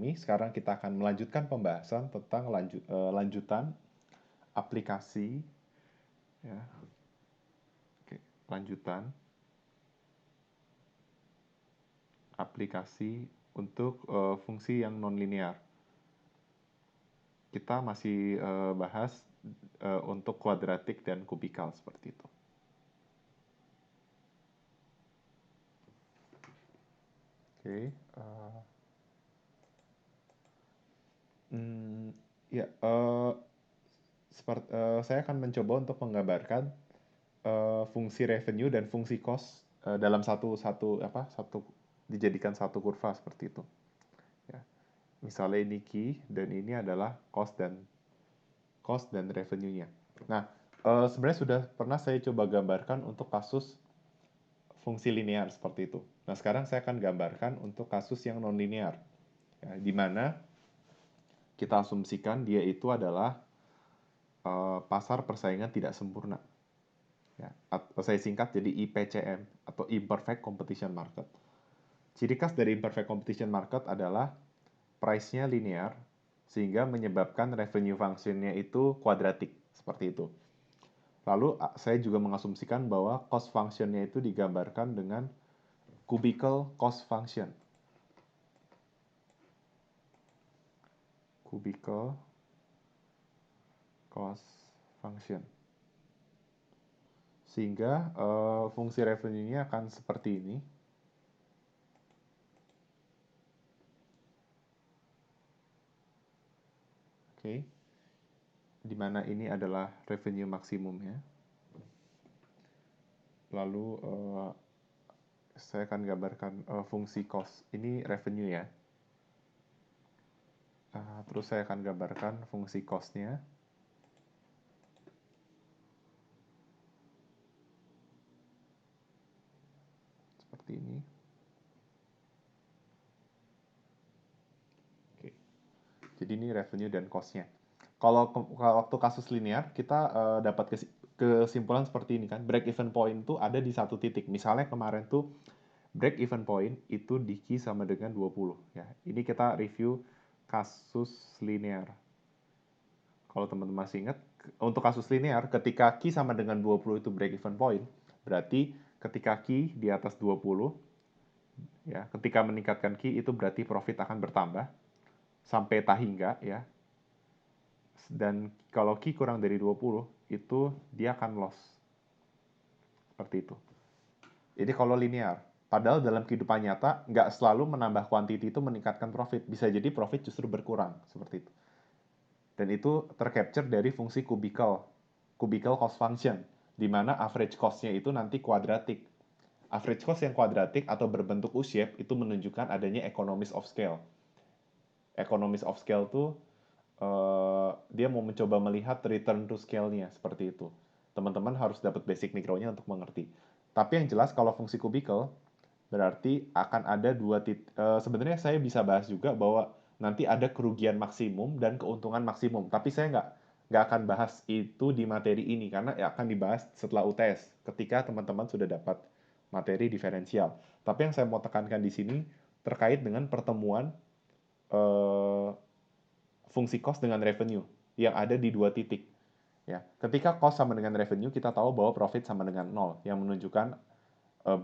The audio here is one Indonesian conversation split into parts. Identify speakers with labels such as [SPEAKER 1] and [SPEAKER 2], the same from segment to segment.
[SPEAKER 1] ulangi. Sekarang kita akan melanjutkan pembahasan tentang lanjutan aplikasi, ya. Oke, lanjutan aplikasi untuk fungsi yang nonlinear. Kita masih bahas untuk kuadratik dan kubikal seperti itu. Oke, ya, saya akan mencoba untuk menggambarkan fungsi revenue dan fungsi cost dalam satu dijadikan satu kurva seperti itu. Ya. Misalnya ini key dan ini adalah cost dan revenue-nya. Nah, sebenarnya sudah pernah saya coba gambarkan untuk kasus fungsi linear seperti itu. Nah, sekarang saya akan gambarkan untuk kasus yang non-linear, ya, di mana kita asumsikan dia itu adalah pasar persaingan tidak sempurna. Ya, atau saya singkat jadi IPCM atau Imperfect Competition Market. Ciri khas dari Imperfect Competition Market adalah price-nya linear sehingga menyebabkan revenue function-nya itu kuadratik seperti itu. Lalu saya juga mengasumsikan bahwa cost function-nya itu digambarkan dengan cubical cost function. Cubical cost function. Sehingga fungsi revenue-nya akan seperti ini. Oke. Di mana ini adalah revenue maksimumnya. Lalu saya akan gambarkan fungsi cost. Ini revenue ya. Terus saya akan gambarkan fungsi cost-nya. Seperti ini. Oke. Jadi ini revenue dan cost-nya. Kalau waktu kasus linear, kita dapat kesimpulan seperti ini kan. Break even point itu ada di satu titik. Misalnya kemarin tuh break even point itu di Q sama dengan 20. Ya. Ini kita review kasus linear. Kalau teman-teman masih ingat, untuk kasus linear, ketika Q sama dengan 20 itu break even point, berarti ketika Q di atas 20, ya, ketika meningkatkan Q itu berarti profit akan bertambah sampai tahingga, ya. Dan kalau Q kurang dari 20, itu dia akan loss. Seperti itu. Jadi kalau linear. Padahal dalam kehidupan nyata, nggak selalu menambah quantity itu meningkatkan profit. Bisa jadi profit justru berkurang. Seperti itu. Dan itu tercapture dari fungsi cubical cost function, di mana average cost-nya itu nanti kuadratik. Average cost yang kuadratik atau berbentuk U-shape itu menunjukkan adanya economies of scale. Economies of scale itu dia mau mencoba melihat return to scale-nya seperti itu. Teman-teman harus dapat basic mikronya untuk mengerti. Tapi yang jelas kalau fungsi kubikel berarti akan ada dua sebenarnya saya bisa bahas juga bahwa nanti ada kerugian maksimum dan keuntungan maksimum. Tapi saya nggak akan bahas itu di materi ini karena ya akan dibahas setelah UTS ketika teman-teman sudah dapat materi diferensial. Tapi yang saya mau tekankan di sini terkait dengan pertemuan fungsi cost dengan revenue yang ada di dua titik. Ya, ketika cost sama dengan revenue, kita tahu bahwa profit sama dengan 0, yang menunjukkan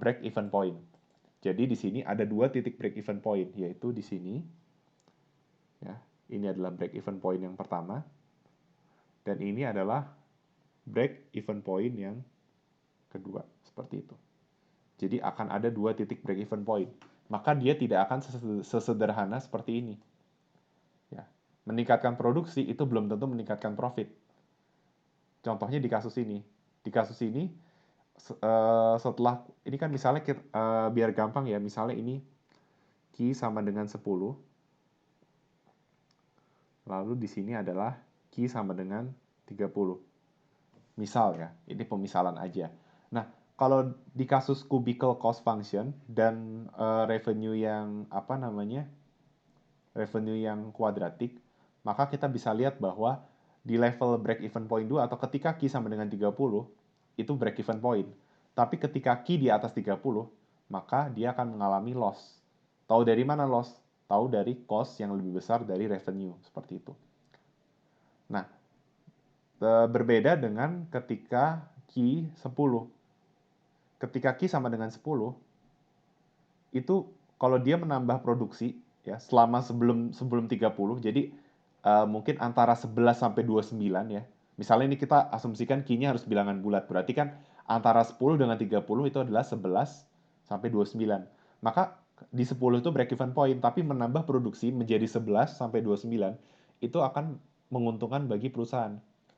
[SPEAKER 1] break even point. Jadi di sini ada dua titik break even point, yaitu di sini. Ya, ini adalah break even point yang pertama. Dan ini adalah break even point yang kedua, seperti itu. Jadi akan ada dua titik break even point. Maka dia tidak akan sesederhana seperti ini. Ya, meningkatkan produksi itu belum tentu meningkatkan profit. Contohnya di kasus ini. Di kasus ini, setelah, ini kan misalnya, biar gampang ya, misalnya ini Q sama dengan 10. Lalu di sini adalah Q sama dengan 30. Misal ya, ini pemisalan aja. Nah, kalau di kasus cubical cost function dan revenue yang revenue yang kuadratik, maka kita bisa lihat bahwa di level break even point 2 atau ketika Q sama dengan 30, itu break even point. Tapi ketika Q di atas 30, maka dia akan mengalami loss. Tahu dari mana loss? tahu dari cost yang lebih besar dari revenue, seperti itu. Nah, berbeda dengan ketika key 10. Ketika key sama dengan 10, itu kalau dia menambah produksi ya selama sebelum 30, jadi mungkin antara 11 sampai 29 ya. Misalnya ini kita asumsikan key-nya harus bilangan bulat, berarti kan antara 10 dengan 30 itu adalah 11 sampai 29. Maka di 10 itu break even point, tapi menambah produksi menjadi 11 sampai 29 itu akan menguntungkan bagi perusahaan.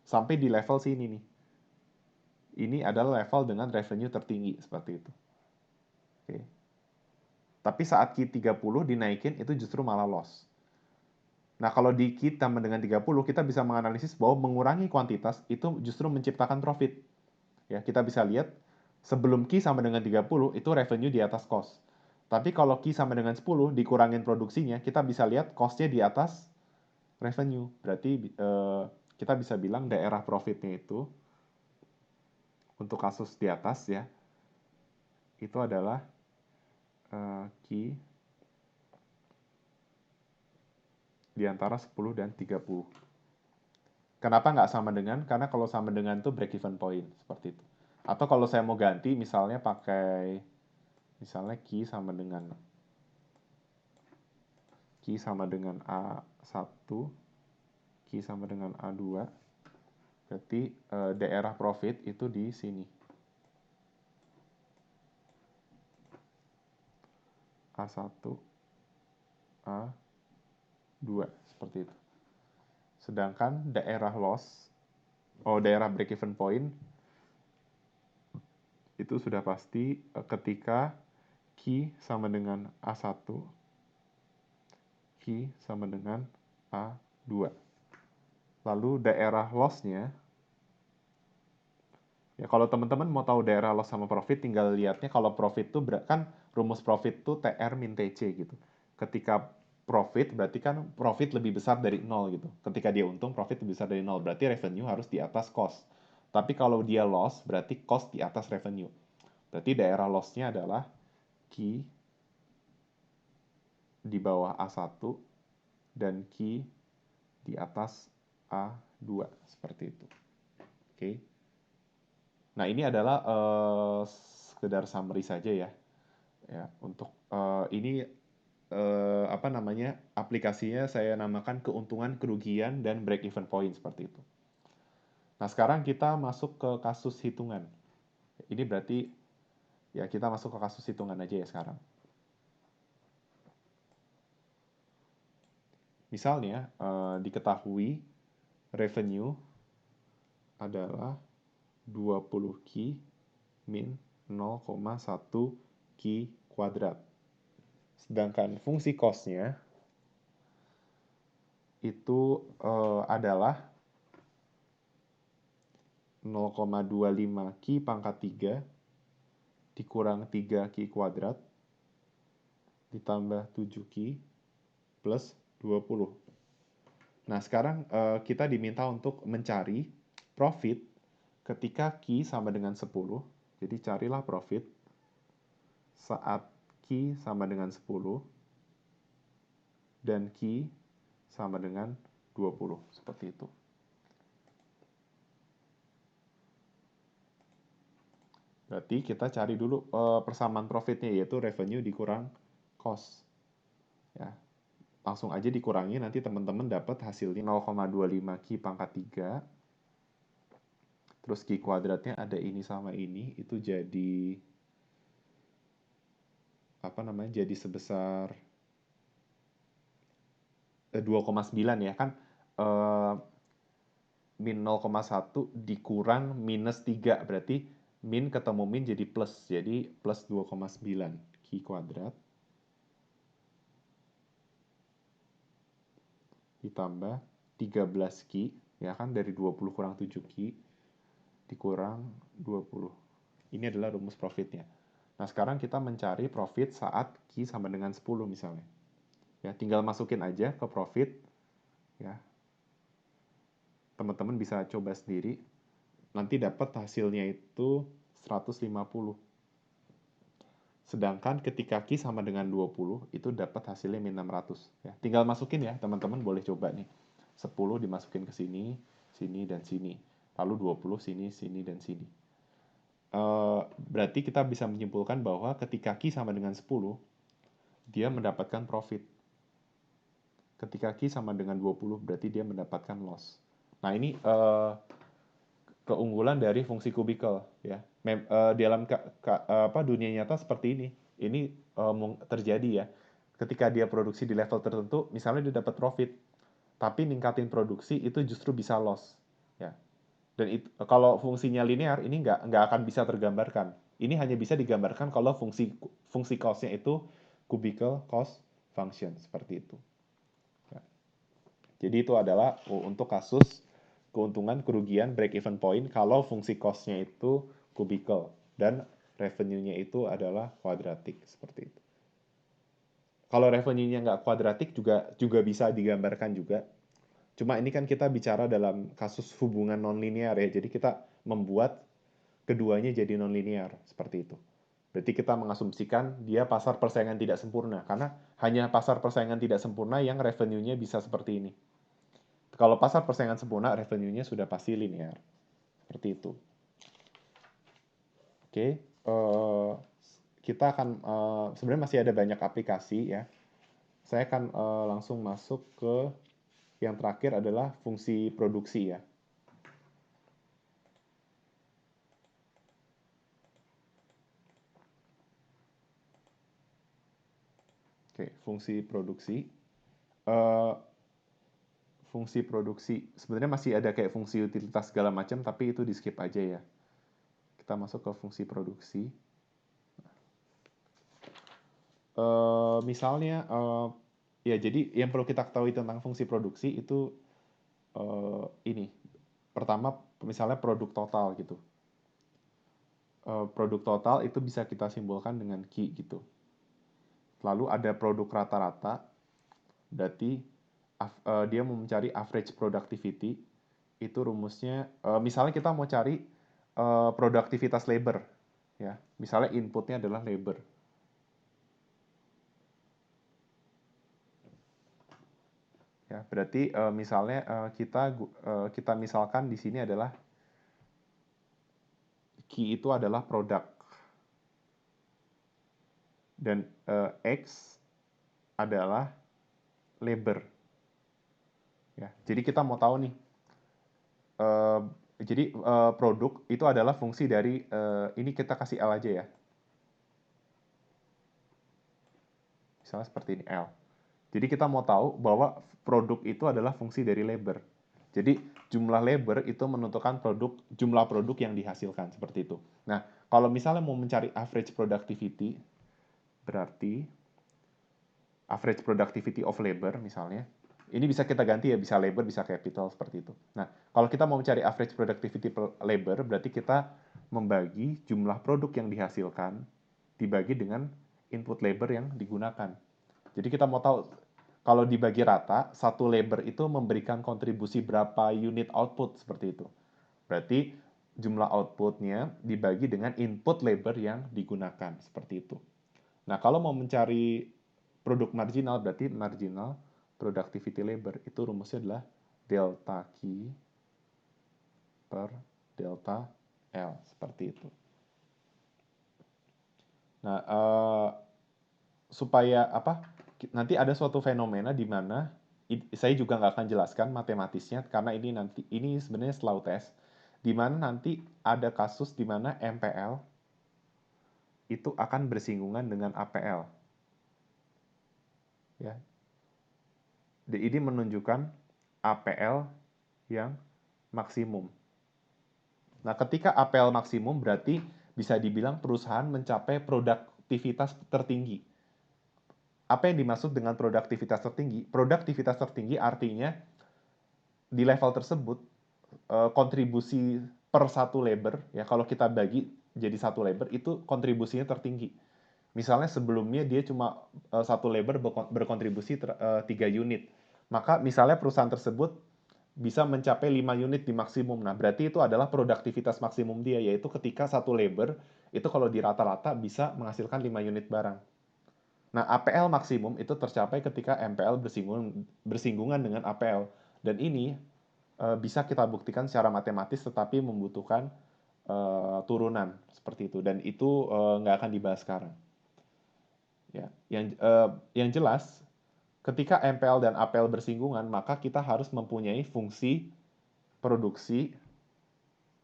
[SPEAKER 1] Sampai di level sini nih. Ini adalah level dengan revenue tertinggi seperti itu. Oke. Tapi saat Q 30 dinaikin itu justru malah loss. Nah, kalau di Q tambah dengan 30 kita bisa menganalisis bahwa mengurangi kuantitas itu justru menciptakan profit. Ya, kita bisa lihat sebelum Q sama dengan 30 itu revenue di atas cost. Tapi kalau Q sama dengan 10 dikurangin produksinya, kita bisa lihat cost-nya di atas revenue. Berarti kita bisa bilang daerah profitnya itu untuk kasus di atas ya, itu adalah Q di antara 10 dan 30. Kenapa nggak sama dengan? Karena kalau sama dengan tuh break even point, seperti itu. Atau kalau saya mau ganti, misalnya pakai, misalnya key sama dengan A1, key sama dengan A2, berarti daerah profit itu di sini. A1, A2, seperti itu. Sedangkan daerah loss, daerah break even point, itu sudah pasti ketika key sama dengan A1, key sama dengan A2. Lalu daerah loss-nya, ya kalau teman-teman mau tahu daerah loss sama profit, tinggal lihatnya kalau profit tuh kan rumus profit tuh TR min TC gitu. Ketika profit berarti kan profit lebih besar dari 0 gitu. Ketika dia untung, profit lebih besar dari 0. Berarti revenue harus di atas cost. Tapi kalau dia loss, berarti cost di atas revenue. Berarti daerah loss-nya adalah key di bawah A1 dan key di atas A2. Seperti itu. Oke. Nah, ini adalah sekedar summary saja ya. Ya, untuk ini apa namanya? Aplikasinya saya namakan keuntungan, kerugian dan break even point seperti itu. Nah, sekarang kita masuk ke kasus hitungan. Ini berarti ya kita masuk ke kasus hitungan aja ya sekarang. Misalnya diketahui revenue adalah 20 Q min 0,1 Q kuadrat. Sedangkan fungsi cost-nya itu adalah 0,25 Q pangkat 3 dikurang 3 Q kuadrat ditambah 7 Q plus 20. Nah, sekarang kita diminta untuk mencari profit ketika Q sama dengan 10. Jadi carilah profit saat Q sama dengan 10 dan Q sama dengan 20. Seperti itu. Berarti kita cari dulu persamaan profitnya, yaitu revenue dikurang cost. Ya, langsung aja dikurangi, nanti teman-teman dapat hasilnya 0,25 Q pangkat 3. Terus Q kuadratnya ada ini sama ini, itu jadi apa namanya? Jadi sebesar 2,9 ya kan, min 0,1 dikurang minus 3, berarti min ketemu min jadi plus, jadi plus 2,9 Q kuadrat ditambah 13 Q, ya kan, dari 20 kurang 7 Q dikurang 20. Ini adalah rumus profitnya. Nah, sekarang kita mencari profit saat Q sama dengan 10 misalnya. Ya, tinggal masukin aja ke profit. Ya, teman-teman bisa coba sendiri. Nanti dapat hasilnya itu 150. Sedangkan ketika Q sama dengan 20, itu dapat hasilnya min 600. Ya. Tinggal masukin ya, teman-teman boleh coba nih. 10 dimasukin ke sini, sini, dan sini. Lalu 20 sini, sini, dan sini. Berarti kita bisa menyimpulkan bahwa ketika Q sama dengan 10, dia mendapatkan profit. Ketika Q sama dengan 20, berarti dia mendapatkan loss. Nah, ini keunggulan dari fungsi kubikel ya. Dalam dunia nyata seperti ini. Ini terjadi ya. Ketika dia produksi di level tertentu, misalnya dia dapat profit, tapi ningkatin produksi itu justru bisa loss ya. Dan itu, kalau fungsinya linear ini nggak akan bisa tergambarkan. Ini hanya bisa digambarkan kalau fungsi cost-nya itu kubikel cost function seperti itu. Ya. Jadi itu adalah untuk kasus keuntungan, kerugian, break even point kalau fungsi cost-nya itu kubikel dan revenue-nya itu adalah kuadratik seperti itu. Kalau revenue-nya nggak kuadratik juga bisa digambarkan juga. Cuma ini kan kita bicara dalam kasus hubungan nonlinear ya. Jadi kita membuat keduanya jadi nonlinear seperti itu. Berarti kita mengasumsikan dia pasar persaingan tidak sempurna karena hanya pasar persaingan tidak sempurna yang revenue-nya bisa seperti ini. Kalau pasar persaingan sempurna, revenue-nya sudah pasti linear. Seperti itu. Oke, kita akan sebenarnya masih ada banyak aplikasi ya. Saya akan langsung masuk ke yang terakhir adalah fungsi produksi ya. Oke, fungsi produksi. Fungsi produksi sebenarnya masih ada kayak fungsi utilitas segala macam, tapi itu di skip aja ya. Kita masuk ke fungsi produksi. Misalnya, ya jadi yang perlu kita ketahui tentang fungsi produksi itu ini. Pertama, misalnya produk total gitu. Produk total itu bisa kita simbolkan dengan Q gitu. Lalu ada produk rata-rata, berarti dia mau mencari average productivity, itu rumusnya, misalnya kita mau cari produktivitas labor, ya, misalnya inputnya adalah labor. Ya, berarti misalnya kita misalkan di sini adalah Q itu adalah produk dan X adalah labor. Ya, jadi kita mau tahu nih, jadi produk itu adalah fungsi dari ini kita kasih L aja ya. Misalnya seperti ini L. Jadi kita mau tahu bahwa produk itu adalah fungsi dari labor. Jadi jumlah labor itu menentukan jumlah produk yang dihasilkan seperti itu. Nah, kalau misalnya mau mencari average productivity, berarti average productivity of labor misalnya, ini bisa kita ganti ya, bisa labor, bisa capital seperti itu. Nah, kalau kita mau mencari average productivity per labor, berarti kita membagi jumlah produk yang dihasilkan dibagi dengan input labor yang digunakan. Jadi kita mau tahu kalau dibagi rata, satu labor itu memberikan kontribusi berapa unit output seperti itu. Berarti jumlah outputnya dibagi dengan input labor yang digunakan seperti itu. Nah, kalau mau mencari produk marginal, berarti marginal productivity labor itu rumusnya adalah delta Q per delta L seperti itu. Nah, supaya apa? Nanti ada suatu fenomena di mana saya juga nggak akan jelaskan matematisnya karena ini sebenarnya slow test, di mana nanti ada kasus di mana MPL itu akan bersinggungan dengan APL. Ya. Ini menunjukkan APL yang maksimum. Nah, ketika APL maksimum berarti bisa dibilang perusahaan mencapai produktivitas tertinggi. Apa yang dimaksud dengan produktivitas tertinggi? Produktivitas tertinggi artinya di level tersebut kontribusi per satu labor, ya kalau kita bagi jadi satu labor itu kontribusinya tertinggi. Misalnya sebelumnya dia cuma satu labor berkontribusi 3 unit. Maka misalnya perusahaan tersebut bisa mencapai 5 unit di maksimum. Nah, berarti itu adalah produktivitas maksimum dia, yaitu ketika satu labor itu kalau di rata-rata bisa menghasilkan 5 unit barang. Nah, APL maksimum itu tercapai ketika MPL bersinggungan dengan APL. Dan ini bisa kita buktikan secara matematis tetapi membutuhkan turunan seperti itu. Dan itu nggak akan dibahas sekarang. Ya, yang jelas ketika MPL dan APL bersinggungan, maka kita harus mempunyai fungsi produksi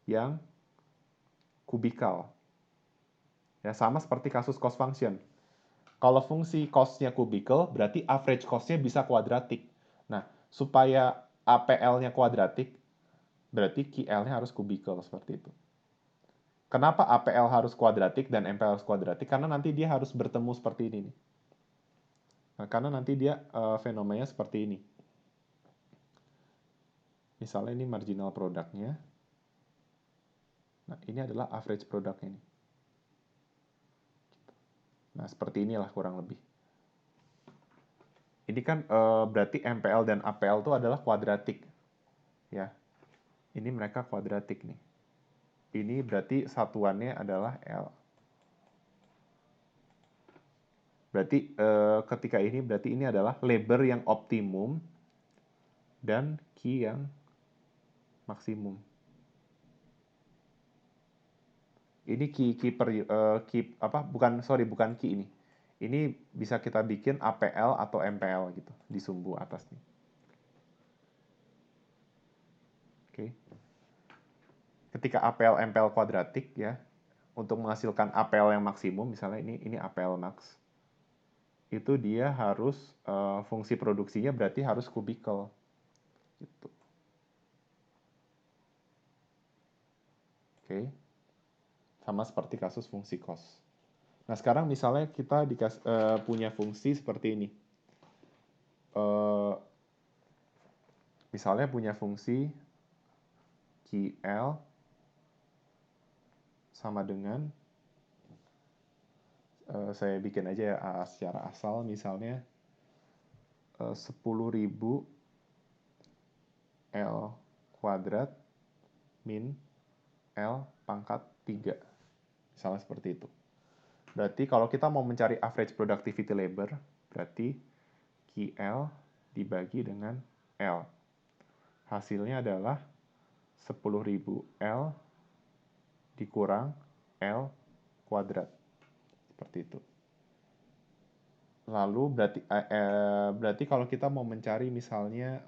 [SPEAKER 1] yang kubikal. Ya, sama seperti kasus cost function. Kalau fungsi cost-nya kubikal, berarti average cost-nya bisa kuadratik. Nah, supaya APL-nya kuadratik, berarti QL-nya harus kubikal seperti itu. Kenapa APL harus kuadratik dan MPL harus kuadratik? Karena nanti dia harus bertemu seperti ini. Nah, karena nanti dia fenomenanya seperti ini. Misalnya ini marginal produknya. Nah, ini adalah average produknya nih. Nah, seperti inilah kurang lebih. Ini kan berarti MPL dan APL itu adalah kuadratik. Ya. Ini mereka kuadratik nih. Ini berarti satuannya adalah L. Berarti ketika ini berarti ini adalah labor yang optimum dan Q yang maksimum. Ini bukan Q ini. Ini bisa kita bikin APL atau MPL gitu di sumbu atas nih. Oke. Ketika APL MPL kuadratik ya, untuk menghasilkan APL yang maksimum, misalnya ini APL max, itu dia harus fungsi produksinya berarti harus kubikal gitu. Oke. Sama seperti kasus fungsi cost. Nah, sekarang misalnya kita punya fungsi seperti ini. Misalnya punya fungsi QL sama dengan saya bikin aja ya secara asal misalnya 10.000 L kuadrat min L pangkat 3. Misalnya seperti itu. Berarti kalau kita mau mencari average productivity labor, berarti QL dibagi dengan L. Hasilnya adalah 10.000 L dikurang L kuadrat. Seperti itu. Lalu berarti kalau kita mau mencari misalnya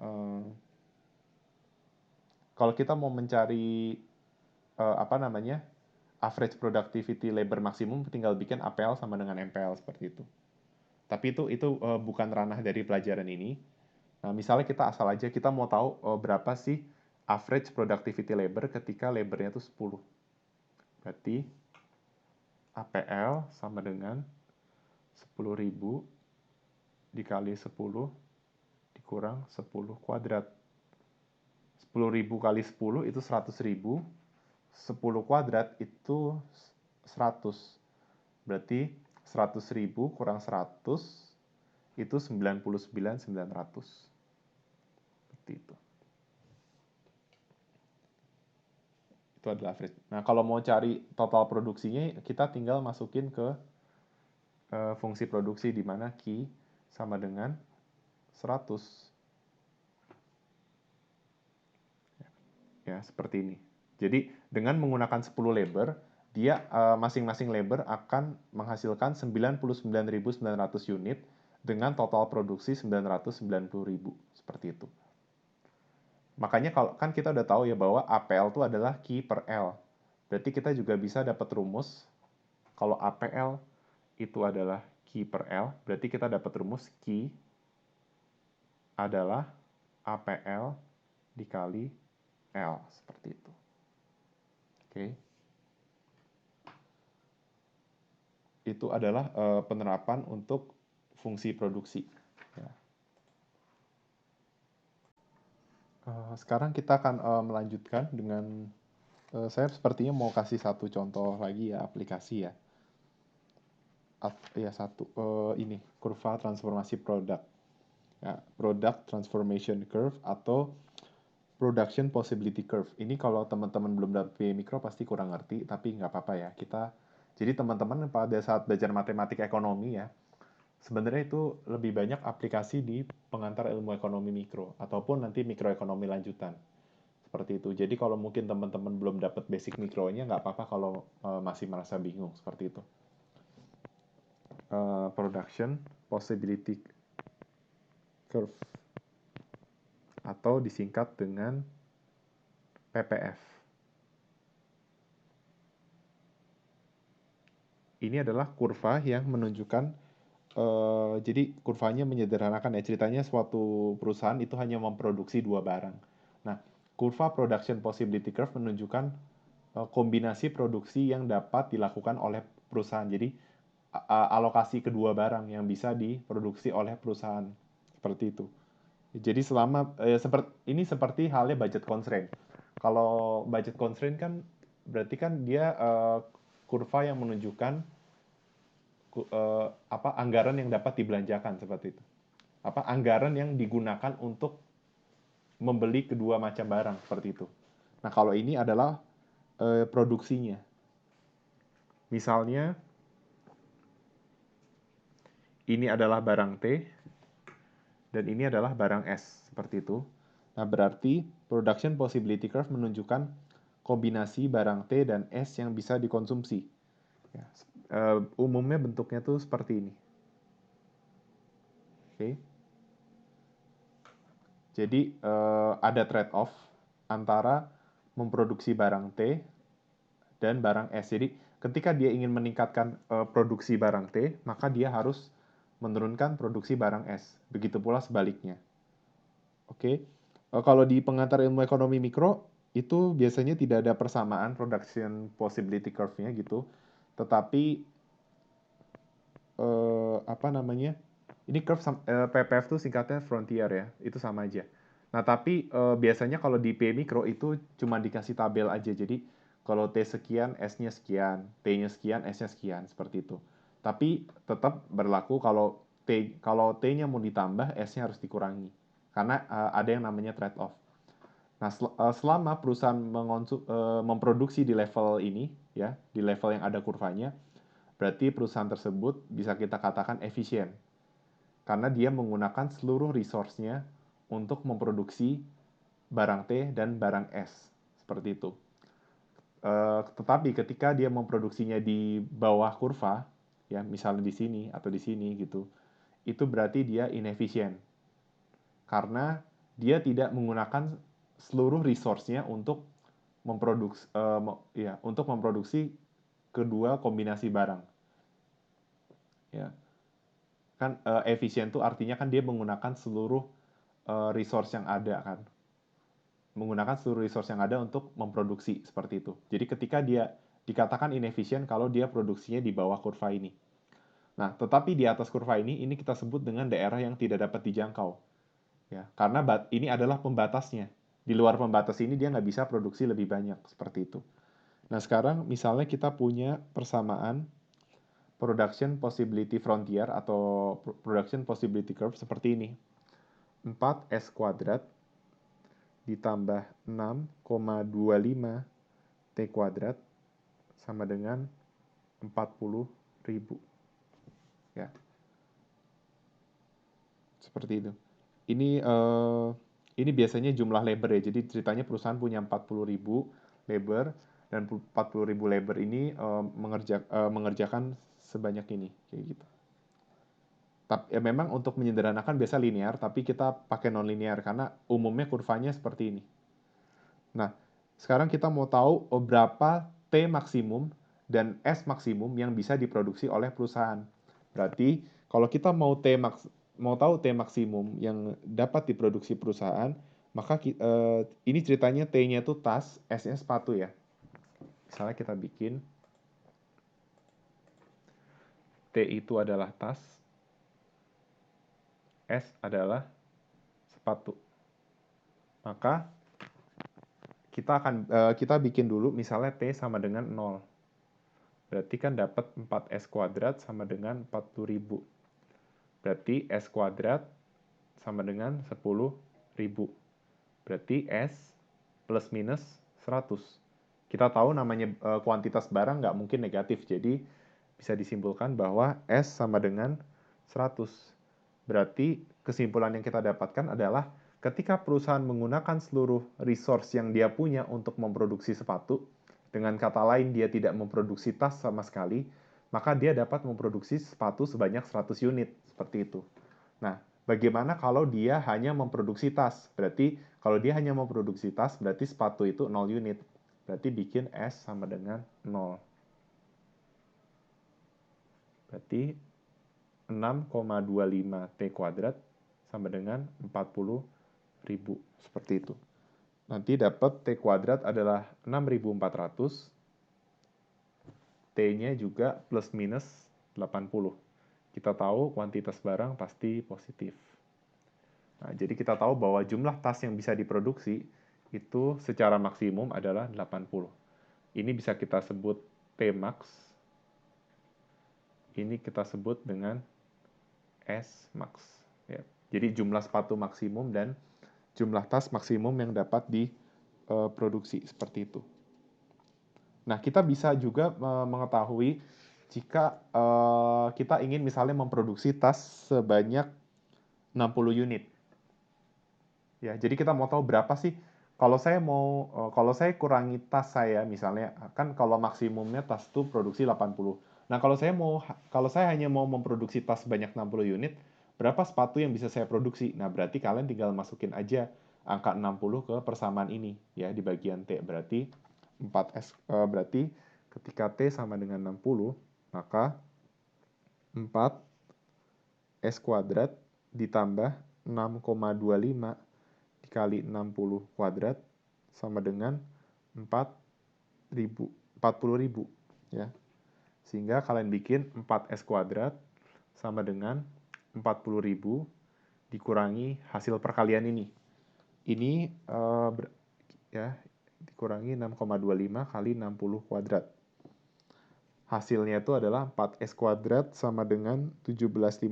[SPEAKER 1] kalau kita mau mencari average productivity labor maksimum, tinggal bikin APL sama dengan MPL seperti itu. Tapi itu bukan ranah dari pelajaran ini. Nah, misalnya kita asal aja kita mau tahu berapa sih average productivity labor ketika labornya itu 10. Berarti APL sama dengan 10.000 dikali 10 dikurang 10 kuadrat. 10.000 kali 10 itu 100.000. 10 kuadrat itu 100. Berarti 100.000 kurang 100 itu 99.900. Seperti itu. Itu adalah average. Nah, kalau mau cari total produksinya, kita tinggal masukin ke fungsi produksi di mana Q sama dengan 100. Ya, seperti ini. Jadi, dengan menggunakan 10 labor, dia masing-masing labor akan menghasilkan 99.900 unit dengan total produksi 990.000. Seperti itu. Makanya kalau kan kita udah tahu ya bahwa APL itu adalah Q per L. Berarti kita juga bisa dapat rumus kalau APL itu adalah Q per L, berarti kita dapat rumus Q adalah APL dikali L, seperti itu. Oke. Itu adalah penerapan untuk fungsi produksi. Ya. Sekarang kita akan melanjutkan dengan saya sepertinya mau kasih satu contoh lagi ya aplikasi ya. Ini kurva transformasi produk. Ya, product transformation curve atau production possibility curve. Ini kalau teman-teman belum dapat mikro pasti kurang ngerti, tapi nggak apa-apa ya. Kita Jadi teman-teman pada saat belajar matematika ekonomi ya, sebenarnya itu lebih banyak aplikasi di pengantar ilmu ekonomi mikro, ataupun nanti mikroekonomi lanjutan. Seperti itu. Jadi kalau mungkin teman-teman belum dapat basic mikronya, nggak apa-apa kalau masih merasa bingung, seperti itu. Production Possibility Curve, atau disingkat dengan PPF. Ini adalah kurva yang menunjukkan, jadi kurvanya menyederhanakan ya, ceritanya suatu perusahaan itu hanya memproduksi 2 barang. Nah, kurva Production Possibility Curve menunjukkan kombinasi produksi yang dapat dilakukan oleh perusahaan. Jadi, alokasi kedua barang yang bisa diproduksi oleh perusahaan. Seperti itu. Jadi selama ini seperti halnya budget constraint. Kalau budget constraint kan berarti kan dia kurva yang menunjukkan anggaran yang dapat dibelanjakan, seperti itu. Anggaran yang digunakan untuk membeli kedua macam barang, seperti itu. Nah, kalau ini adalah produksinya. Misalnya ini adalah barang T dan ini adalah barang S, seperti itu. Nah, berarti production possibility curve menunjukkan kombinasi barang T dan S yang bisa dikonsumsi. Ya, umumnya bentuknya tuh seperti ini. Oke. Jadi ada trade-off antara memproduksi barang T dan barang S. Jadi ketika dia ingin meningkatkan produksi barang T, maka dia harus menurunkan produksi barang S. Begitu pula sebaliknya. Oke. Kalau di pengantar ilmu ekonomi mikro, itu biasanya tidak ada persamaan production possibility curve-nya gitu. Tetapi apa namanya? Ini curve PPF itu singkatnya frontier ya, itu sama aja. Nah, tapi biasanya kalau di P mikro itu cuma dikasih tabel aja. Jadi kalau T sekian, S-nya sekian, T-nya sekian, S-nya sekian, seperti itu. Tapi tetap berlaku kalau T-nya mau ditambah, S-nya harus dikurangi. Karena ada yang namanya trade-off. Nah, selama perusahaan memproduksi di level ini, ya, di level yang ada kurvanya, berarti perusahaan tersebut bisa kita katakan efisien. Karena dia menggunakan seluruh resource-nya untuk memproduksi barang T dan barang S. Seperti itu. Tetapi ketika dia memproduksinya di bawah kurva, ya misalnya di sini atau di sini gitu, itu berarti dia inefisien. Karena dia tidak menggunakan seluruh resource-nya untuk memproduksi kedua kombinasi barang. Ya. Kan efisien itu artinya kan dia menggunakan seluruh resource yang ada kan. Menggunakan seluruh resource yang ada untuk memproduksi seperti itu. Jadi ketika dia dikatakan inefisien kalau dia produksinya di bawah kurva ini. Nah, tetapi di atas kurva ini kita sebut dengan daerah yang tidak dapat dijangkau. Ya, karena ini adalah pembatasnya. Di luar pembatas ini dia nggak bisa produksi lebih banyak, seperti itu. Nah, sekarang misalnya kita punya persamaan production possibility frontier atau production possibility curve seperti ini. 4S kuadrat ditambah 6,25 T kuadrat sama dengan 40.000. Ya. Seperti itu. Ini biasanya jumlah labor ya. Jadi ceritanya perusahaan punya 40.000 labor dan 40.000 labor ini mengerjakan sebanyak ini kayak gitu. Tapi ya memang untuk menyederhanakan biasa linear, tapi kita pakai non linear karena umumnya kurvanya seperti ini. Nah, sekarang kita mau tahu berapa T maksimum dan S maksimum yang bisa diproduksi oleh perusahaan. Berarti kalau kita mau tahu T maksimum yang dapat diproduksi perusahaan, maka ini ceritanya T-nya itu tas, S-nya sepatu ya. Misalnya kita bikin T itu adalah tas, S adalah sepatu. Maka kita bikin dulu misalnya T sama dengan 0. Berarti kan dapat 4S kuadrat sama dengan 40.000. Berarti S kuadrat sama dengan 10.000. Berarti S plus minus 100. Kita tahu namanya kuantitas barang nggak mungkin negatif, jadi bisa disimpulkan bahwa S sama dengan 100. Berarti kesimpulan yang kita dapatkan adalah ketika perusahaan menggunakan seluruh resource yang dia punya untuk memproduksi sepatu, dengan kata lain dia tidak memproduksi tas sama sekali, maka dia dapat memproduksi sepatu sebanyak 100 unit, seperti itu. Nah, bagaimana kalau dia hanya memproduksi tas? Berarti kalau dia hanya memproduksi tas, berarti sepatu itu 0 unit. Berarti bikin S sama dengan 0. Berarti 6,25 T kuadrat sama dengan 40.000. Seperti itu. Nanti dapat T kuadrat adalah 6.400. T-nya juga plus minus 80. Kita tahu kuantitas barang pasti positif. Nah, jadi kita tahu bahwa jumlah tas yang bisa diproduksi itu secara maksimum adalah 80. Ini bisa kita sebut T max. Ini kita sebut dengan S max. Ya. Jadi jumlah sepatu maksimum dan jumlah tas maksimum yang dapat diproduksi seperti itu. Nah, kita bisa juga mengetahui jika kita ingin misalnya memproduksi tas sebanyak 60 unit. Ya, jadi kita mau tahu berapa sih kalau saya kurangi tas saya misalnya kan kalau maksimumnya tas itu produksi 80. Nah, kalau saya hanya mau memproduksi tas sebanyak 60 unit, berapa sepatu yang bisa saya produksi? Nah, berarti kalian tinggal masukin aja angka 60 ke persamaan ini ya di bagian T. Berarti 4S berarti ketika T sama dengan 60, maka 4 S kuadrat ditambah 6,25 dikali 60 kuadrat sama dengan 40.000 ya. Sehingga kalian bikin 4S kuadrat sama dengan 40.000 dikurangi hasil perkalian ini. Ini ya dikurangi 6,25 kali 60 kuadrat. Hasilnya itu adalah 4S kuadrat sama dengan 17.500.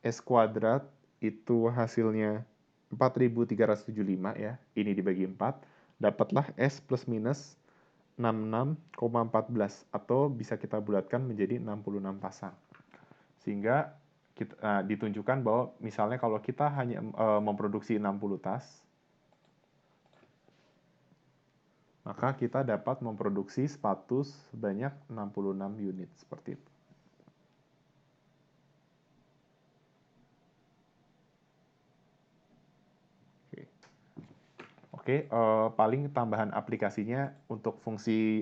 [SPEAKER 1] S kuadrat itu hasilnya 4.375 ya. Ini dibagi 4. Dapatlah S plus minus 66,14 atau bisa kita bulatkan menjadi 66 pasang. Sehingga ditunjukkan bahwa misalnya kalau kita hanya memproduksi 60 tas, maka kita dapat memproduksi sepatu sebanyak 66 unit seperti itu. Oke, paling tambahan aplikasinya untuk fungsi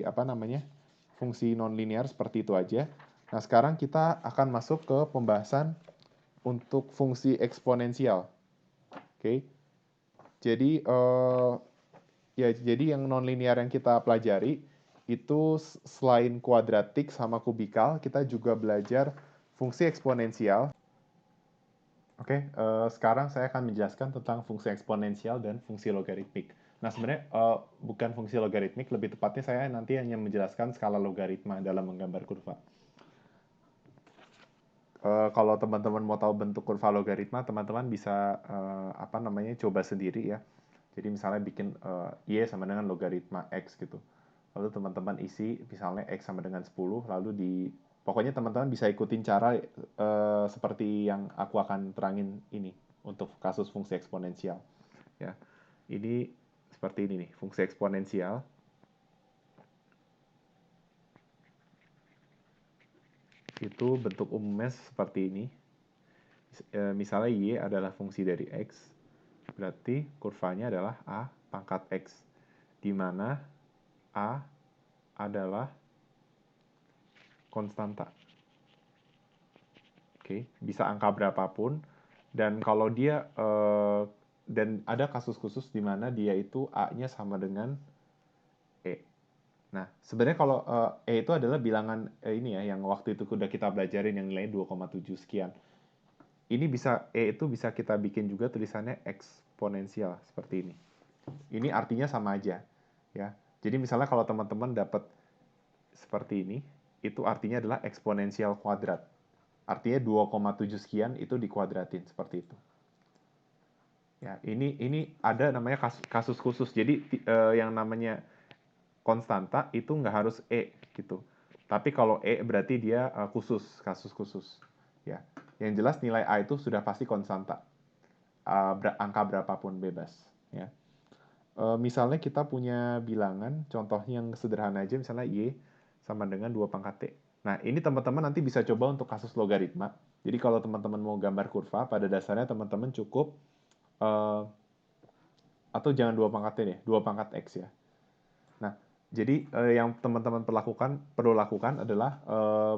[SPEAKER 1] fungsi nonlinear seperti itu aja. Nah, sekarang kita akan masuk ke pembahasan untuk fungsi eksponensial. Oke. Jadi jadi yang nonlinear yang kita pelajari itu selain kuadratik sama kubikal, kita juga belajar fungsi eksponensial. Oke, sekarang saya akan menjelaskan tentang fungsi eksponensial dan fungsi logaritmik. Nah, sebenarnya bukan fungsi logaritmik, lebih tepatnya saya nanti hanya menjelaskan skala logaritma dalam menggambar kurva. Kalau teman-teman mau tahu bentuk kurva logaritma, teman-teman bisa coba sendiri ya. Jadi misalnya bikin y sama dengan logaritma x gitu. Lalu teman-teman isi misalnya x sama dengan 10, lalu pokoknya teman-teman bisa ikutin cara seperti yang aku akan terangin ini untuk kasus fungsi eksponensial. Ya, ini seperti ini nih, fungsi eksponensial. Itu bentuk umumnya seperti ini. Misalnya y adalah fungsi dari x, berarti kurvanya adalah a pangkat x, di mana a adalah konstanta. Oke, bisa angka berapapun, dan kalau dia dan ada kasus khusus di mana dia itu a-nya sama dengan e. Nah, sebenarnya kalau e itu adalah bilangan ini ya yang waktu itu udah kita belajarin yang nilainya 2,7 sekian. Ini bisa itu bisa kita bikin juga tulisannya eksponensial seperti ini. Ini artinya sama aja ya. Jadi misalnya kalau teman-teman dapat seperti ini, itu artinya adalah eksponensial kuadrat. Artinya 2,7 sekian itu dikuadratin seperti itu. Ya, ini ada namanya kasus khusus. Jadi yang namanya konstanta itu nggak harus E gitu. Tapi kalau E berarti dia khusus, kasus khusus. Ya, yang jelas nilai A itu sudah pasti konstanta. Angka berapapun bebas. Ya. Misalnya kita punya bilangan, contohnya yang sederhana aja, misalnya Y sama dengan 2 pangkat T. Nah, ini teman-teman nanti bisa coba untuk kasus logaritma. Jadi kalau teman-teman mau gambar kurva, pada dasarnya teman-teman cukup, uh, atau jangan 2 pangkat T deh, 2 pangkat X ya. Nah, jadi yang teman-teman perlu lakukan adalah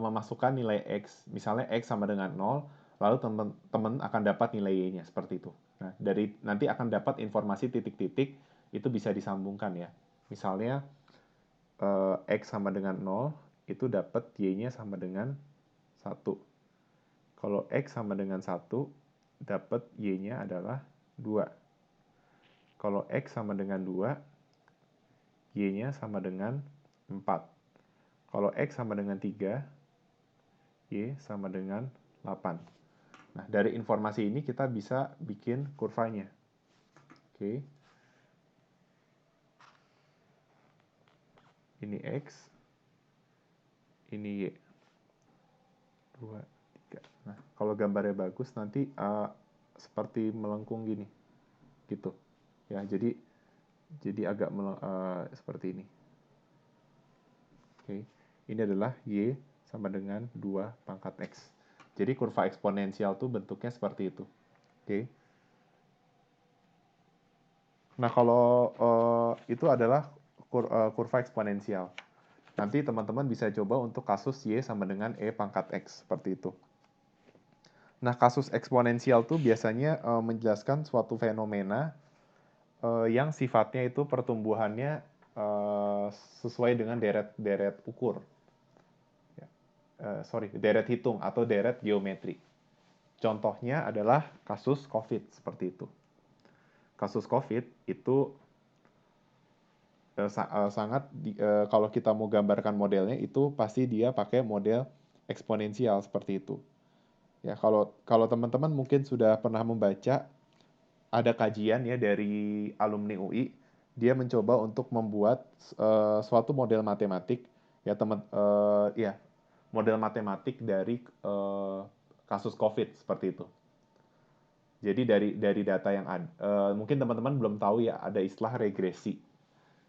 [SPEAKER 1] memasukkan nilai X. Misalnya X sama dengan 0, lalu teman-teman akan dapat nilai Y-nya, seperti itu. Nah, dari nanti akan dapat informasi titik-titik, itu bisa disambungkan ya. Misalnya X sama dengan 0, itu dapat Y-nya sama dengan 1. Kalau X sama dengan 1, dapat Y-nya adalah 2. Kalau X sama dengan 2, Y-nya sama dengan 4. Kalau X sama dengan 3, Y sama dengan 8. Nah, dari informasi ini kita bisa bikin kurvanya. Oke. Ini X, ini Y. 2, 3. Nah, kalau gambarnya bagus nanti seperti melengkung gini. Gitu. Ya, jadi agak seperti ini. Oke. Ini adalah Y sama dengan 2 pangkat X. Jadi kurva eksponensial tuh bentuknya seperti itu. Oke. Nah, kalau itu adalah kurva eksponensial. Nanti teman-teman bisa coba untuk kasus Y sama dengan E pangkat X, seperti itu. Nah, kasus eksponensial tuh biasanya menjelaskan suatu fenomena yang sifatnya itu pertumbuhannya sesuai dengan deret ukur. Deret hitung atau deret geometri. Contohnya adalah kasus COVID, seperti itu. Kasus COVID itu sangat kalau kita mau gambarkan modelnya itu pasti dia pakai model eksponensial seperti itu. Ya, kalau teman-teman mungkin sudah pernah membaca ada kajian ya dari alumni UI, dia mencoba untuk membuat suatu model matematik ya ya model matematik dari kasus COVID seperti itu. Jadi dari data yang ada, mungkin teman-teman belum tahu ya ada istilah regresi.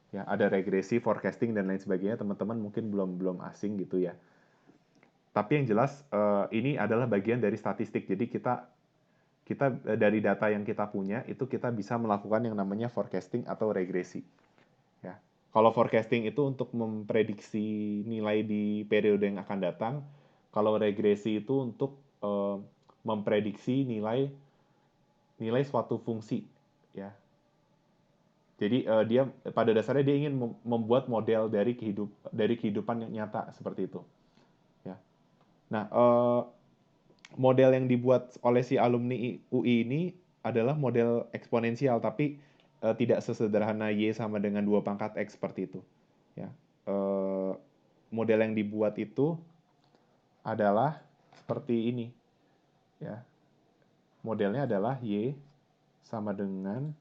[SPEAKER 1] Ya, ada regresi, forecasting dan lain sebagainya, teman-teman mungkin belum asing gitu ya. Tapi yang jelas ini adalah bagian dari statistik. Jadi kita dari data yang kita punya itu kita bisa melakukan yang namanya forecasting atau regresi. Ya. Kalau forecasting itu untuk memprediksi nilai di periode yang akan datang, kalau regresi itu untuk memprediksi nilai suatu fungsi, ya. Jadi dia pada dasarnya dia ingin membuat model dari kehidupan yang nyata seperti itu. Ya. Nah, model yang dibuat oleh si alumni UI ini adalah model eksponensial, tapi tidak sesederhana Y sama dengan 2 pangkat X seperti itu. Ya. Model yang dibuat itu adalah seperti ini. Ya. Modelnya adalah Y sama dengan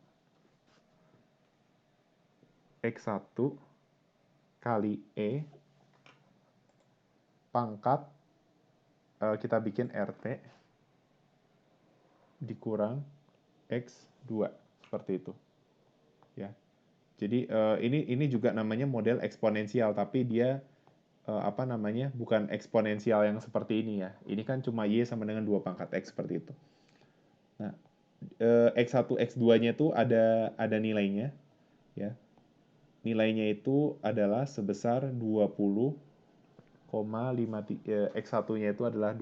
[SPEAKER 1] X1 kali E pangkat kita bikin RT dikurang X2 seperti itu. Ya. Jadi ini juga namanya model eksponensial, tapi dia apa namanya, bukan eksponensial yang seperti ini ya. Ini kan cuma Y sama dengan 2 pangkat X seperti itu. Nah, X1 X2-nya itu ada nilainya ya. Nilainya itu adalah sebesar 20,5 X1-nya itu adalah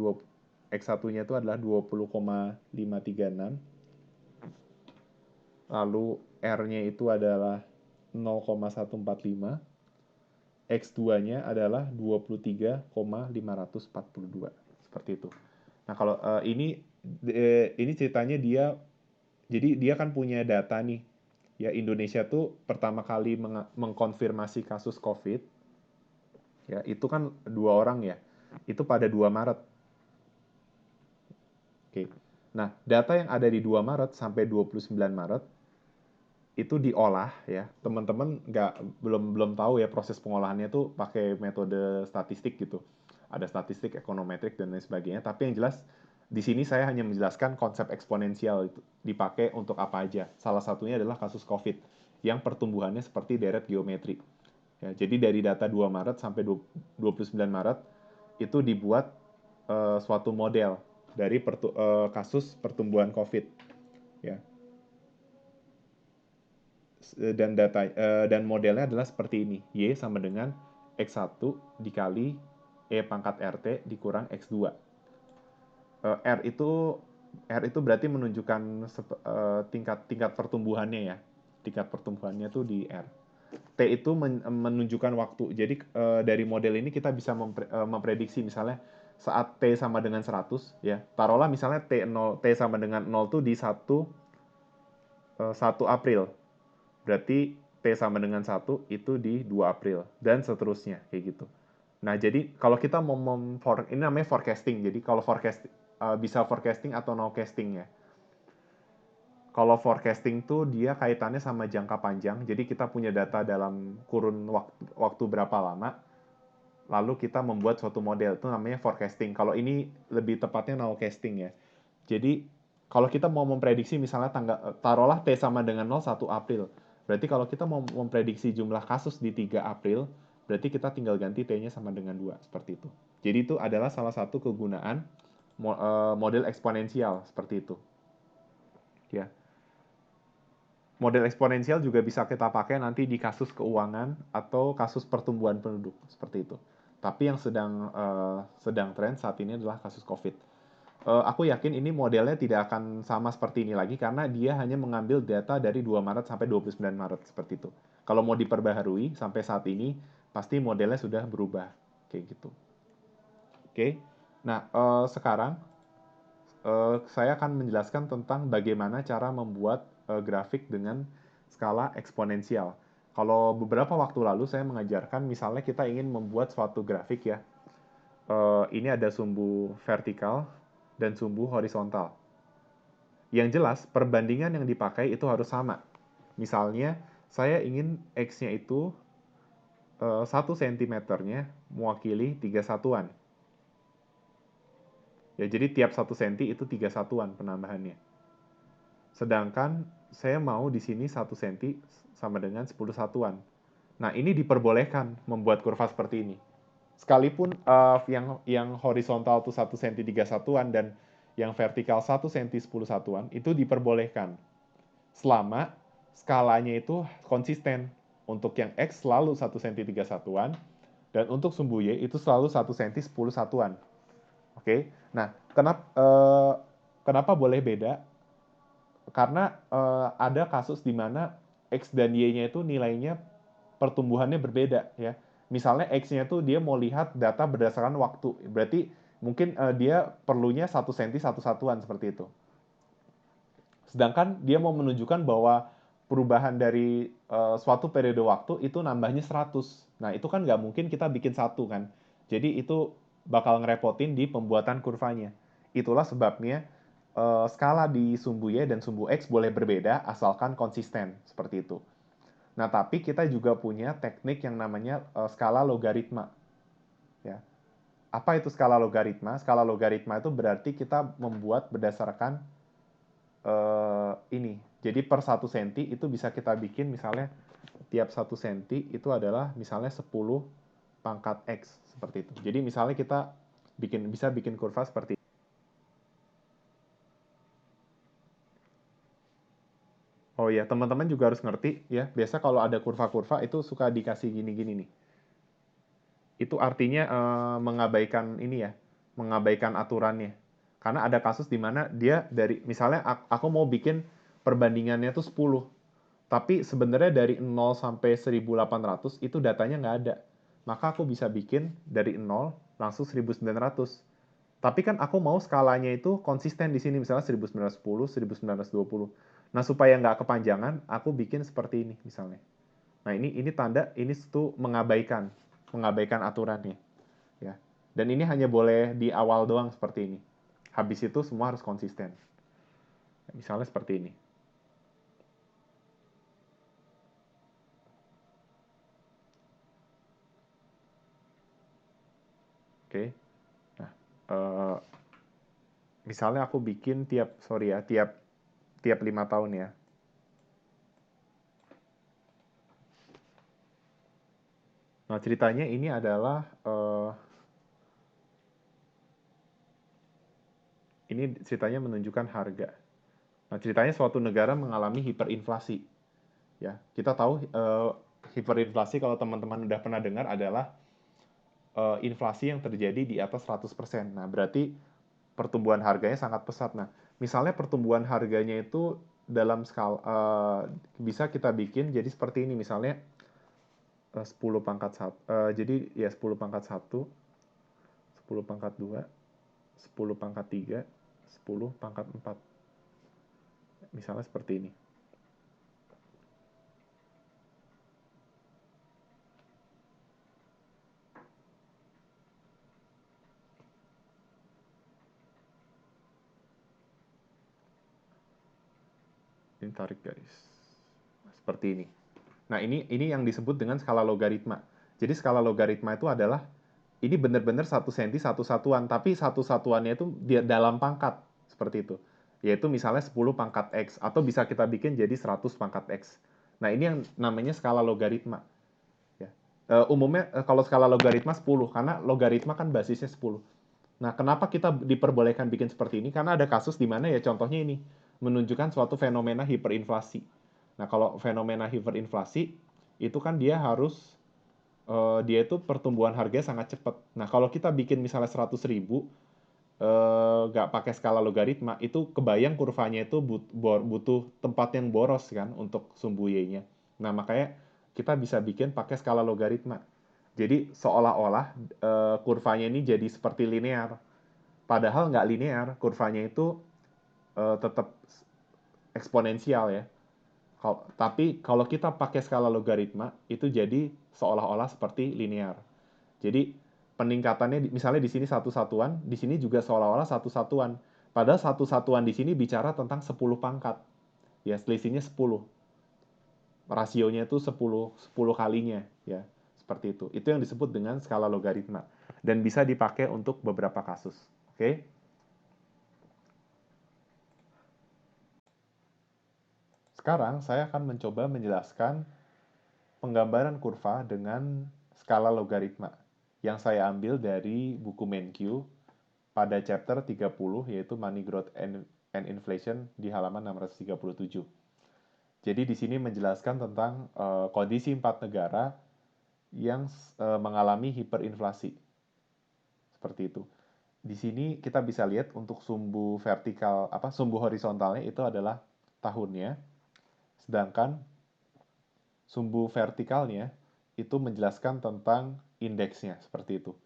[SPEAKER 1] X1-nya itu adalah 20,536. Lalu R-nya itu adalah 0,145. X2-nya adalah 23,542. Seperti itu. Nah, kalau ini ceritanya jadi dia kan punya data nih. Ya, Indonesia tuh pertama kali mengkonfirmasi kasus COVID. Ya, itu kan 2 orang ya. Itu pada 2 Maret. Oke. Nah, data yang ada di 2 Maret sampai 29 Maret itu diolah ya. Teman-teman belum tahu ya proses pengolahannya tuh pakai metode statistik gitu. Ada statistik, ekonometrik dan lain sebagainya, tapi yang jelas di sini saya hanya menjelaskan konsep eksponensial itu dipakai untuk apa aja. Salah satunya adalah kasus COVID yang pertumbuhannya seperti deret geometri. Ya, jadi dari data 2 Maret sampai 29 Maret itu dibuat suatu model dari kasus pertumbuhan COVID. Ya, dan modelnya adalah seperti ini. Y sama dengan X1 dikali E pangkat RT dikurang X2. R itu berarti menunjukkan tingkat pertumbuhannya ya. Tingkat pertumbuhannya tuh di R. T itu menunjukkan waktu. Jadi dari model ini kita bisa memprediksi misalnya saat T sama dengan 100 ya. Taruhlah misalnya T sama dengan 0 tuh di 1 April. Berarti T sama dengan 1 itu di 2 April dan seterusnya kayak gitu. Nah, jadi kalau kita mau ini namanya forecasting. Jadi kalau bisa forecasting atau no casting ya. Kalau forecasting tuh dia kaitannya sama jangka panjang. Jadi kita punya data dalam kurun waktu berapa lama, lalu kita membuat suatu model. Itu namanya forecasting. Kalau ini lebih tepatnya nowcasting ya. Jadi kalau kita mau memprediksi misalnya taruhlah T sama dengan 0 1 April. Berarti kalau kita mau memprediksi jumlah kasus di 3 April, berarti kita tinggal ganti T-nya sama dengan 2, seperti itu. Jadi itu adalah salah satu kegunaan model eksponensial, seperti itu. Ya. Model eksponensial juga bisa kita pakai nanti di kasus keuangan atau kasus pertumbuhan penduduk, seperti itu. Tapi yang sedang tren saat ini adalah kasus COVID. Aku yakin ini modelnya tidak akan sama seperti ini lagi karena dia hanya mengambil data dari 2 Maret sampai 29 Maret seperti itu. Kalau mau diperbaharui sampai saat ini pasti modelnya sudah berubah kayak gitu. Oke. Nah, sekarang saya akan menjelaskan tentang bagaimana cara membuat grafik dengan skala eksponensial. Kalau beberapa waktu lalu saya mengajarkan misalnya kita ingin membuat suatu grafik ya. Ini ada sumbu vertikal dan sumbu horizontal. Yang jelas, perbandingan yang dipakai itu harus sama. Misalnya, saya ingin X-nya itu 1 cm-nya mewakili 3 satuan. Ya, jadi tiap 1 cm itu 3 satuan penambahannya. Sedangkan saya mau di sini 1 cm sama dengan 10 satuan. Nah, ini diperbolehkan membuat kurva seperti ini. Sekalipun yang horizontal itu 1 cm 3 satuan dan yang vertikal 1 cm 10 satuan, itu diperbolehkan. Selama skalanya itu konsisten. Untuk yang X selalu 1 cm 3 satuan, dan untuk sumbu Y itu selalu 1 cm 10 satuan. Oke, nah kenapa boleh beda? Karena ada kasus di mana X dan Y-nya itu nilainya pertumbuhannya berbeda ya. Misalnya X-nya itu dia mau lihat data berdasarkan waktu. Berarti mungkin dia perlunya 1 cm 1 satuan seperti itu. Sedangkan dia mau menunjukkan bahwa perubahan dari suatu periode waktu itu nambahnya 100. Nah, itu kan nggak mungkin kita bikin satu kan. Jadi itu bakal ngerepotin di pembuatan kurvanya. Itulah sebabnya skala di sumbu Y dan sumbu X boleh berbeda asalkan konsisten, seperti itu. Nah, tapi kita juga punya teknik yang namanya skala logaritma. Ya. Apa itu skala logaritma? Skala logaritma itu berarti kita membuat berdasarkan ini. Jadi per 1 cm itu bisa kita bikin misalnya tiap 1 cm itu adalah misalnya 10 pangkat X seperti itu. Jadi misalnya kita bisa bikin kurva seperti ini. Oh ya, teman-teman juga harus ngerti ya. Biasa kalau ada kurva-kurva itu suka dikasih gini-gini nih. Itu artinya mengabaikan ini ya, mengabaikan aturannya. Karena ada kasus di mana dia dari misalnya aku mau bikin perbandingannya tuh 10. Tapi sebenarnya dari 0 sampai 1800 itu datanya nggak ada. Maka aku bisa bikin dari 0 langsung 1900. Tapi kan aku mau skalanya itu konsisten di sini misalnya 1910, 1920. Nah, supaya nggak kepanjangan, aku bikin seperti ini misalnya. Nah, ini tanda ini tuh mengabaikan aturannya, ya. Dan ini hanya boleh di awal doang seperti ini. Habis itu semua harus konsisten. Misalnya seperti ini. Oke. Nah, eh, misalnya aku bikin tiap 5 tahun ya. Nah, ceritanya ini adalah ini ceritanya menunjukkan harga. Nah, ceritanya suatu negara mengalami hiperinflasi. Ya, kita tahu hiperinflasi kalau teman-teman udah pernah dengar adalah inflasi yang terjadi di atas 100%. Nah, berarti pertumbuhan harganya sangat pesat. Nah, misalnya pertumbuhan harganya itu dalam skala bisa kita bikin jadi seperti ini misalnya 10 pangkat 1. Jadi ya 10 pangkat 1, 10 pangkat 2, 10 pangkat 3, 10 pangkat 4. Misalnya seperti ini. Ini tarik garis. Seperti ini. Nah, ini yang disebut dengan skala logaritma. Jadi skala logaritma itu adalah ini benar-benar 1 senti satu satuan, tapi satu satuannya itu di dalam pangkat seperti itu. Yaitu misalnya 10 pangkat X atau bisa kita bikin jadi 100 pangkat X. Nah, ini yang namanya skala logaritma. Ya. Umumnya kalau skala logaritma 10 karena logaritma kan basisnya 10. Nah, kenapa kita diperbolehkan bikin seperti ini? Karena ada kasus di mana ya contohnya ini menunjukkan suatu fenomena hiperinflasi. Nah, kalau fenomena hiperinflasi itu kan dia itu pertumbuhan harganya sangat cepat. Nah, kalau kita bikin misalnya 100.000 nggak pakai skala logaritma, itu kebayang kurvanya itu butuh tempat yang boros kan untuk sumbu y-nya. Nah, makanya kita bisa bikin pakai skala logaritma. Jadi seolah-olah kurvanya ini jadi seperti linear. Padahal nggak linear, kurvanya itu tetap eksponensial ya. Tapi kalau kita pakai skala logaritma, itu jadi seolah-olah seperti linear. Jadi peningkatannya, misalnya di sini satu satuan, di sini juga seolah-olah satu satuan. Padahal satu satuan di sini bicara tentang 10 pangkat. Ya, selisihnya 10. Rasionya itu 10 kalinya. Ya, seperti itu. Itu yang disebut dengan skala logaritma. Dan bisa dipakai untuk beberapa kasus. Oke? Sekarang saya akan mencoba menjelaskan penggambaran kurva dengan skala logaritma yang saya ambil dari buku MenQ pada chapter 30 yaitu Money Growth and Inflation di halaman 637. Jadi di sini menjelaskan tentang kondisi 4 negara yang mengalami hiperinflasi. Seperti itu. Di sini kita bisa lihat untuk sumbu horizontalnya itu adalah tahunnya, sedangkan sumbu vertikalnya itu menjelaskan tentang indeksnya seperti itu.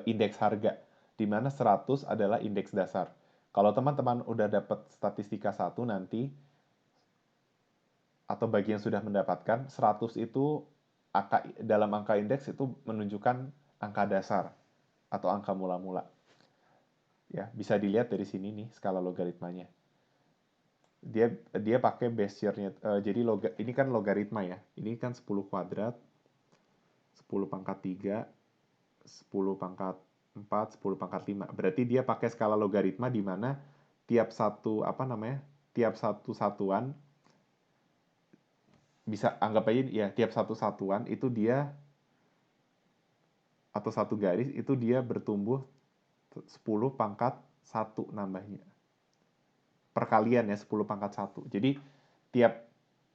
[SPEAKER 1] Indeks harga di mana 100 adalah indeks dasar. Kalau teman-teman udah dapat statistika 1 nanti atau bagi yang sudah mendapatkan 100 itu dalam angka indeks itu menunjukkan angka dasar atau angka mula-mula. Ya, bisa dilihat dari sini nih skala logaritmanya. Dia pakai base year-nya. Jadi ini kan logaritma ya. Ini kan 10 kuadrat, 10 pangkat 3, 10 pangkat 4, 10 pangkat 5. Berarti dia pakai skala logaritma di mana tiap satu tiap satu satuan bisa anggap aja ya tiap satu satuan itu dia atau satu garis itu dia bertumbuh 10 pangkat 1 nambahnya. Perkalian ya 10 pangkat 1. Jadi tiap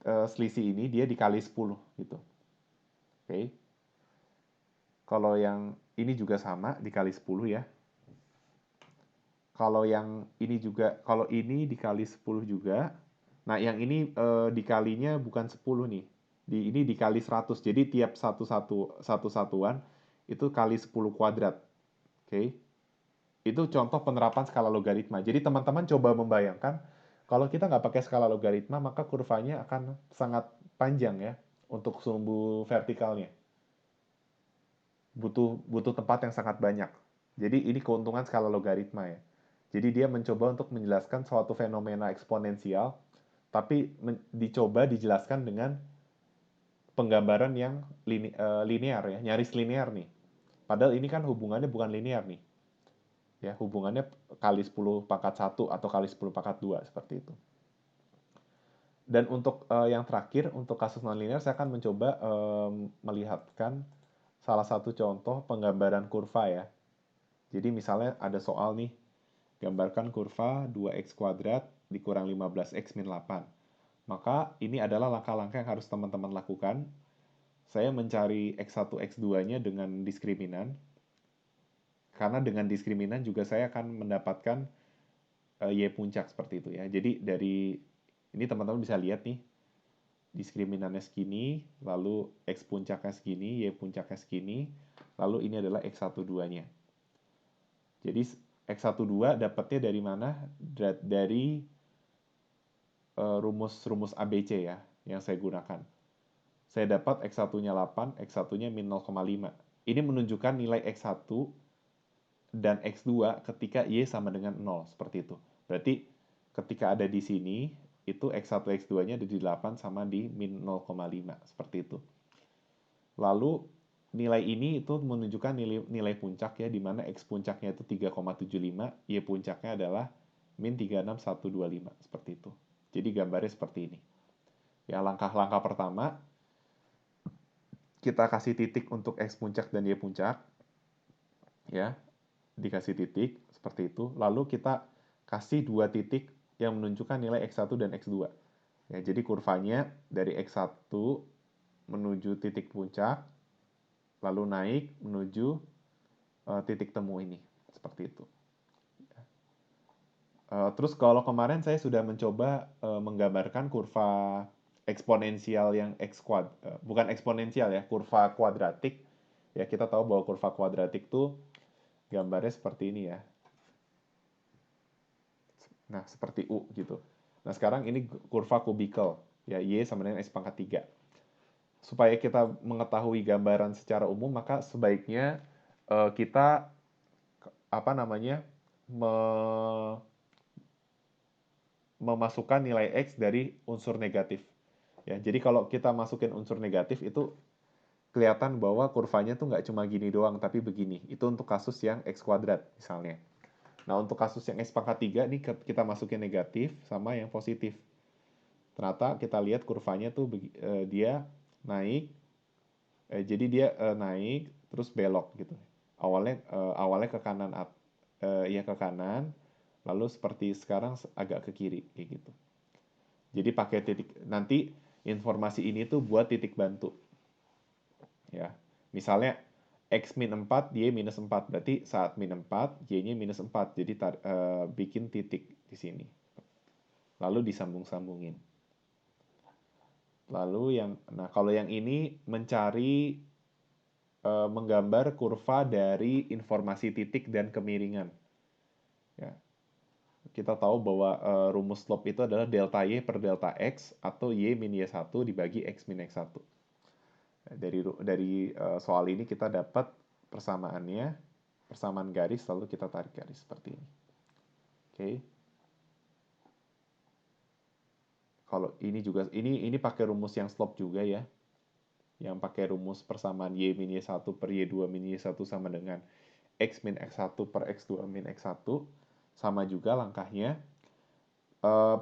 [SPEAKER 1] selisih ini dia dikali 10 gitu. Oke. Kalau yang ini juga sama dikali 10 ya. Kalau yang ini juga, kalau ini dikali 10 juga. Nah, yang ini dikalinya bukan 10 nih. Ini dikali 100. Jadi tiap satu satuan itu kali 10 kuadrat. Oke. Itu contoh penerapan skala logaritma. Jadi teman-teman coba membayangkan kalau kita nggak pakai skala logaritma, maka kurvanya akan sangat panjang ya untuk sumbu vertikalnya. Butuh tempat yang sangat banyak. Jadi ini keuntungan skala logaritma ya. Jadi dia mencoba untuk menjelaskan suatu fenomena eksponensial, tapi dicoba dijelaskan dengan penggambaran yang linear ya, nyaris linear nih. Padahal ini kan hubungannya bukan linear nih. Ya, hubungannya kali 10 pangkat 1 atau kali 10 pangkat 2 seperti itu. Dan untuk yang terakhir, untuk kasus nonlinear, saya akan mencoba melihatkan salah satu contoh penggambaran kurva ya. Jadi misalnya ada soal nih, gambarkan kurva 2x kuadrat dikurang 15x min 8. Maka ini adalah langkah-langkah yang harus teman-teman lakukan. Saya mencari x1, x2-nya dengan diskriminan. Karena dengan diskriminan juga saya akan mendapatkan y puncak seperti itu ya. Jadi dari ini teman-teman bisa lihat nih, diskriminannya segini, lalu x puncaknya segini, y puncaknya segini, lalu ini adalah x12-nya. Jadi x12 dapatnya dari mana? Dari rumus ABC ya, yang saya gunakan. Saya dapat x1-nya 8, x1-nya min 0,5. Ini menunjukkan nilai x1 dan x2 ketika y sama dengan 0, seperti itu. Berarti ketika ada di sini, itu x1, x2-nya ada di 8 sama di min 0,5, seperti itu. Lalu nilai ini itu menunjukkan nilai puncak ya, di mana x puncaknya itu 3,75, y puncaknya adalah min 36125, seperti itu. Jadi gambarnya seperti ini. Ya, langkah-langkah pertama, kita kasih titik untuk x puncak dan y puncak. Ya, dikasih titik seperti itu, lalu kita kasih dua titik yang menunjukkan nilai x1 dan x2. Ya, jadi kurvanya dari x1 menuju titik puncak, lalu naik menuju titik temu ini, seperti itu. Terus kalau kemarin saya sudah mencoba menggambarkan kurva eksponensial yang bukan eksponensial ya, kurva kuadratik. Ya, kita tahu bahwa kurva kuadratik tuh gambarnya seperti ini ya. Nah, seperti U gitu. Nah, sekarang ini kurva kubikel. Ya, Y sama dengan X pangkat 3. Supaya kita mengetahui gambaran secara umum, maka sebaiknya kita memasukkan nilai X dari unsur negatif. Ya, jadi kalau kita masukin unsur negatif itu kelihatan bahwa kurvanya tuh nggak cuma gini doang, tapi begini. Itu untuk kasus yang X kuadrat misalnya. Nah, untuk kasus yang X pangkat 3 nih kita masukin negatif sama yang positif. Ternyata kita lihat kurvanya tuh dia naik, jadi dia naik terus belok gitu. Awalnya ke kanan, ya ke kanan, lalu seperti sekarang agak ke kiri kayak gitu. Jadi pakai titik, nanti informasi ini tuh buat titik bantu. Ya, misalnya X min 4, Y minus 4. Berarti saat min 4, Y-nya minus 4. Jadi bikin titik di sini. Lalu disambung-sambungin. Lalu kalau yang ini mencari menggambar kurva dari informasi titik dan kemiringan. Ya. Kita tahu bahwa rumus slope itu adalah delta Y per delta X atau Y min Y1 dibagi X min X1. Dari soal ini kita dapat persamaannya, persamaan garis, lalu kita tarik garis seperti ini. Oke. Kalau ini juga, ini pakai rumus yang slope juga ya. Yang pakai rumus persamaan Y min Y1 per Y2 min Y1 sama dengan X min X1 per X2 min X1. Sama juga langkahnya.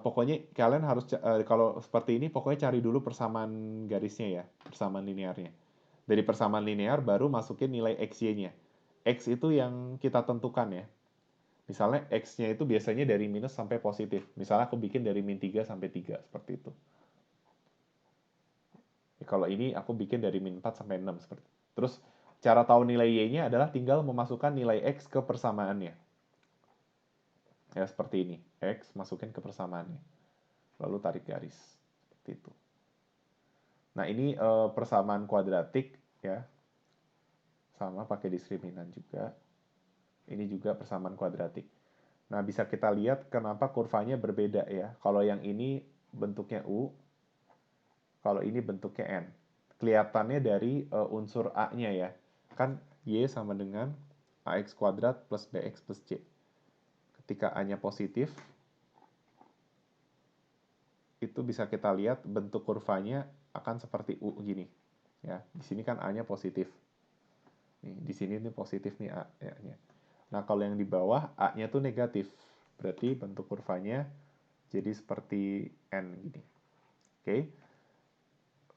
[SPEAKER 1] Pokoknya kalian harus, kalau seperti ini, pokoknya cari dulu persamaan garisnya ya, persamaan linearnya. Dari persamaan linear baru masukin nilai XY-nya. X itu yang kita tentukan ya. Misalnya X-nya itu biasanya dari minus sampai positif. Misalnya aku bikin dari min 3 sampai 3, seperti itu. Kalau ini aku bikin dari min 4 sampai 6 seperti itu. Terus cara tahu nilai Y-nya adalah tinggal memasukkan nilai X ke persamaannya. Ya seperti ini. X masukin ke persamaannya. Lalu tarik garis. Seperti itu. Nah, ini persamaan kuadratik ya. Sama pakai diskriminan juga. Ini juga persamaan kuadratik. Nah, bisa kita lihat kenapa kurvanya berbeda ya. Kalau yang ini bentuknya U, kalau ini bentuknya N. Kelihatannya dari unsur A-nya ya. Kan Y sama dengan AX kuadrat plus BX plus C. ketika A-nya positif, itu bisa kita lihat bentuk kurvanya akan seperti U gini. Ya, di sini kan A-nya positif. Nih, di sini ini positif nih A-nya. Nah, kalau yang di bawah A-nya tuh negatif. Berarti bentuk kurvanya jadi seperti N gini. Oke.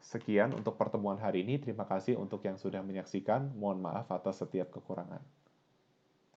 [SPEAKER 1] Sekian untuk pertemuan hari ini. Terima kasih untuk yang sudah menyaksikan. Mohon maaf atas setiap kekurangan.